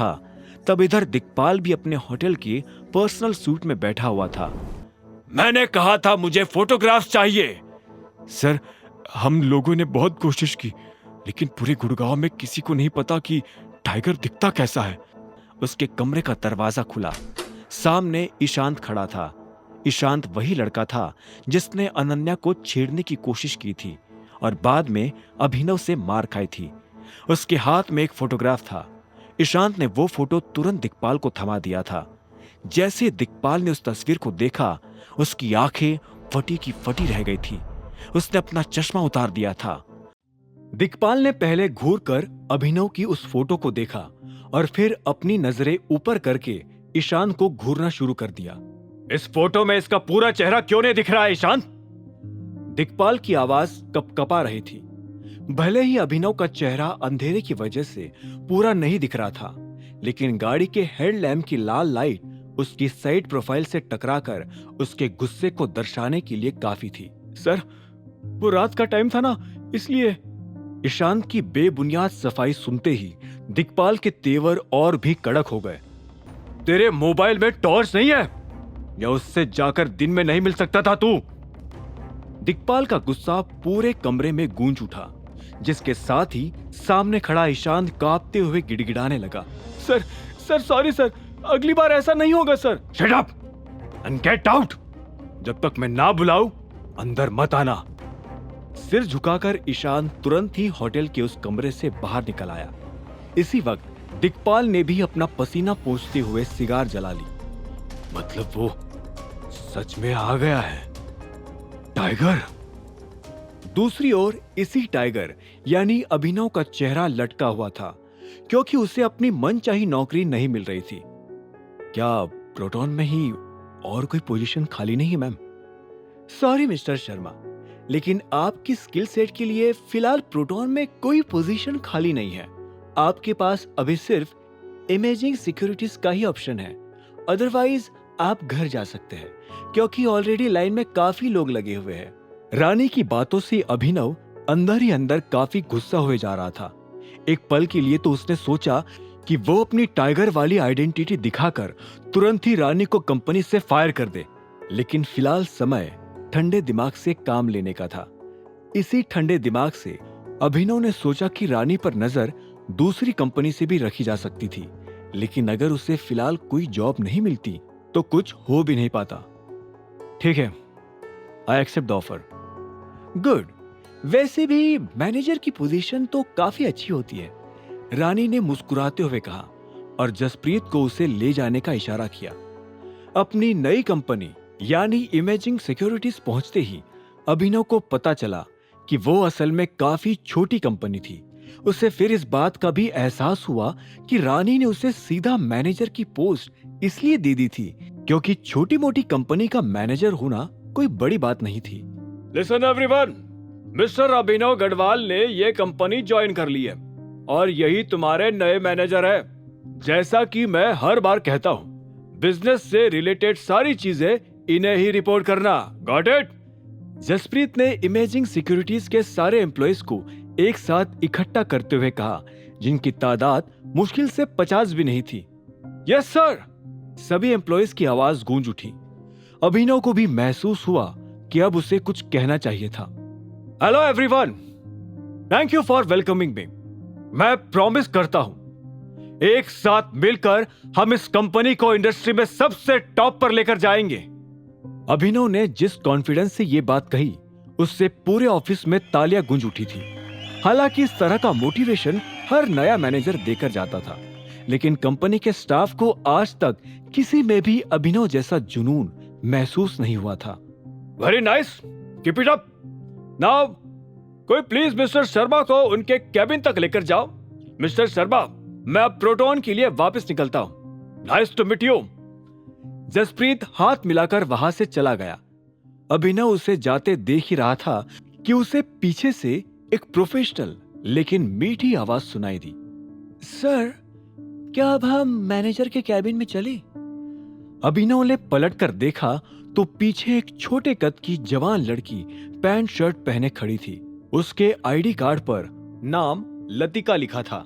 था, तब इधर दिक्पाल भी अपने होटल के पर्सनल सूट में बैठा हुआ था। मैंने कहा था मुझे फोटोग्राफ्स चाहिए। सर, हम लोगों ने बहुत कोशिश की, लेकिन पूरे गुड़गांव में किसी को नहीं पता कि टाइगर दिखता कैसा है। उसके कमरे का दरवाजा खुला। सामने ईशांत खड़ा था। ईशांत वही लड़का था जिसने अनन्या को छेड़ने की कोशिश की थी और बाद में अभिनव से मार खाई थी। उसके हाथ में एक फोटोग्राफ था। ईशांत ने वो फोटो तुरंत दिक्पाल को थमा दिया था। जैसे दिक्पाल ने उस तस्वीर को देखा, उसकी आंखें फटी की फटी रह गई थी। उसने अपना चश्मा उतार दिया था। दिक्पाल ने पहले घूर कर अभिनव की उस फोटो को देखा और फिर अपनी नजरें ऊपर करके ईशांत को घूरना शुरू कर दिया। इस फोटो में इसका पूरा चेहरा क्यों नहीं दिख रहा है ईशांत? दिक्पाल की आवाज कपकपा रही थी। भले ही अभिनव का चेहरा अंधेरे की वजह से पूरा नहीं दिख रहा था, लेकिन गाड़ी के हेडलैम्प की लाल लाइट उसकी साइड प्रोफाइल से टकराकर उसके गुस्से को दर्शाने के लिए काफी थी। सर, वो रात का टाइम था ना, इसलिए। ईशांत की बेबुनियाद सफाई सुनते ही दिक्पाल के तेवर और भी कड़क हो गए। तेरे मोबाइल में टॉर्च नहीं है या उससे जाकर दिन में नहीं मिल सकता था तू? दिक्पाल का गुस्सा पूरे कमरे में गूंज उठा, जिसके साथ ही सामने खड़ा ईशांत कांपते हुए गिड़गिड़ाने लगा। सर सॉरी सर, अगली बार ऐसा नहीं होगा sir. Shut up and get out. जब तक मैं ना बुलाऊं अंदर मत आना। सिर झुकाकर ईशान तुरंत ही होटल के उस कमरे से बाहर निकल आया। इसी वक्त दिक्पाल ने भी अपना पसीना पोंछते हुए सिगार जला ली। मतलब वो सच में आ गया है टाइगर। दूसरी ओर इसी टाइगर यानी अभिनव का चेहरा लटका हुआ था, क्योंकि उसे अपनी मनचाही नौकरी नहीं मिल रही थी। क्या प्रोटॉन में ही और कोई पोजीशन खाली नहीं है मैम? सॉरी मिस्टर शर्मा, लेकिन आपकी स्किल सेट के लिए फिलहाल प्रोटॉन में कोई पोजीशन खाली नहीं है। आपके पास अभी सिर्फ इमेजिंग सिक्योरिटीज का ही ऑप्शन है। अदरवाइज आप घर जा सकते हैं, क्योंकि ऑलरेडी लाइन में काफी लोग लगे हुए हैं। रानी की बातों से अभिनव अंदर ही अंदर काफी गुस्सा हुए जा रहा था। एक पल के लिए तो उसने सोचा कि वो अपनी टाइगर वाली आइडेंटिटी दिखाकर तुरंत ही रानी को कंपनी से फायर कर दे, लेकिन फिलहाल समय ठंडे दिमाग से काम लेने का था। इसी ठंडे दिमाग से अभिनव ने सोचा कि रानी पर नजर दूसरी कंपनी से भी रखी जा सकती थी, लेकिन अगर उसे फिलहाल कोई जॉब नहीं मिलती तो कुछ हो भी नहीं पाता। ठीक है, I accept the offer. Good. वैसे भी मैनेजर की पोजीशन तो काफी अच्छी होती है, रानी ने मुस्कुराते हुए कहा और जसप्रीत को उसे ले जाने का इशारा किया। अपनी नई कंपनी यानी इमेजिंग सिक्योरिटीज पहुंचते ही अभिनव को पता चला कि वो असल में काफी छोटी कंपनी थी। उसे फिर इस बात का भी एहसास हुआ कि रानी ने उसे सीधा मैनेजर की पोस्ट इसलिए दे दी थी क्योंकि छोटी मोटी कंपनी का मैनेजर होना कोई बड़ी बात नहीं थी। लिसन एवरीवन, मिस्टर अभिनव गढ़वाल ने ये कंपनी ज्वाइन कर ली है और यही तुम्हारे नए मैनेजर है। जैसा कि मैं हर बार कहता हूँ, बिजनेस से रिलेटेड सारी चीजें इन्हें ही रिपोर्ट करना। Got it? जसप्रीत ने इमेजिंग सिक्योरिटीज के सारे एम्प्लॉइज को एक साथ इकट्ठा करते हुए कहा, जिनकी तादाद मुश्किल से 50 भी नहीं थी। Yes sir. सभी एम्प्लॉइज की आवाज गूंज उठी। अभिनव को भी महसूस हुआ कि अब उसे कुछ कहना चाहिए था। Hello everyone, thank you for welcoming मी। मैं प्रॉमिस करता हूं, एक साथ मिलकर हम इस कंपनी को इंडस्ट्री में सबसे टॉप पर लेकर जाएंगे। अभिनव ने जिस कॉन्फिडेंस से ये बात कही, उससे पूरे ऑफिस में तालियां गूंज उठी थी। हालांकि इस तरह का मोटिवेशन हर नया मैनेजर देकर जाता था, लेकिन कंपनी के स्टाफ को आज तक किसी में भी अभिनव जैसा जुनून महसूस नहीं हुआ था। Very nice, keep it up. Now कोई प्लीज मिस्टर शर्मा को उनके कैबिन तक लेकर जाओ। मिस्टर शर्मा, मैं अब प्रोटॉन के लिए वापस निकलता हूं। Nice to meet you. Jaspreet हाथ मिलाकर वहां से चला गया। अभिनव उसे जाते देख ही रहा था कि उसे पीछे से एक प्रोफेशनल लेकिन मीठी आवाज सुनाई दी। सर, क्या अब हम मैनेजर के कैबिन में चले? अभिनव ने पलटकर देखा तो पीछे एक छोटे कद की जवान लड़की पैंट शर्ट पहने खड़ी थी। उसके आईडी कार्ड पर नाम लतिका लिखा था।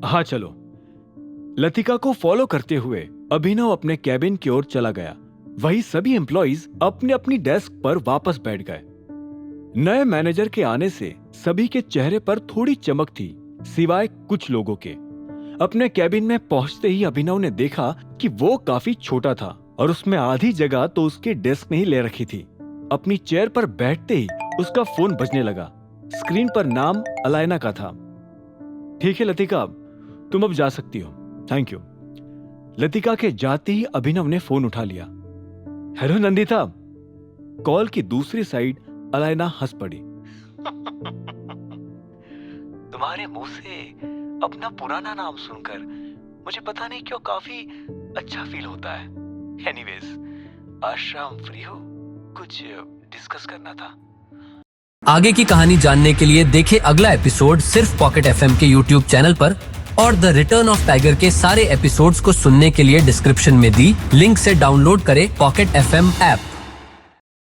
हाँ चलो। लतिका को फॉलो करते हुए अभिनव अपने कैबिन की ओर चला गया। वही सभी एम्प्लॉइज अपने अपनी डेस्क पर वापस बैठ गए। नए मैनेजर के आने से सभी के चेहरे पर थोड़ी चमक थी, सिवाय कुछ लोगों के। अपने कैबिन में पहुंचते ही अभिनव ने देखा कि वो काफी छोटा था और उसमें आधी जगह तो उसके डेस्क में ही ले रखी थी। अपनी चेयर पर बैठते ही उसका फोन बजने लगा। स्क्रीन पर नाम अलायना का था। ठीक है लतिका, तुम अब जा सकती हो, थैंक यू। लतिका के जाते ही अभिनव ने फोन उठा लिया। हेलो नंदिता। कॉल की दूसरी साइड अलायना हंस पड़ी। तुम्हारे मुंह से अपना पुराना नाम सुनकर मुझे पता नहीं क्यों काफी अच्छा फील होता है। एनीवेज, आज शाम फ्री हो? कुछ डिस्कस करना था। आगे की कहानी जानने के लिए देखें अगला एपिसोड सिर्फ पॉकेट एफएम के यूट्यूब चैनल पर, और द रिटर्न ऑफ टाइगर के सारे एपिसोड्स को सुनने के लिए डिस्क्रिप्शन में दी लिंक से डाउनलोड करें पॉकेट एफएम ऐप।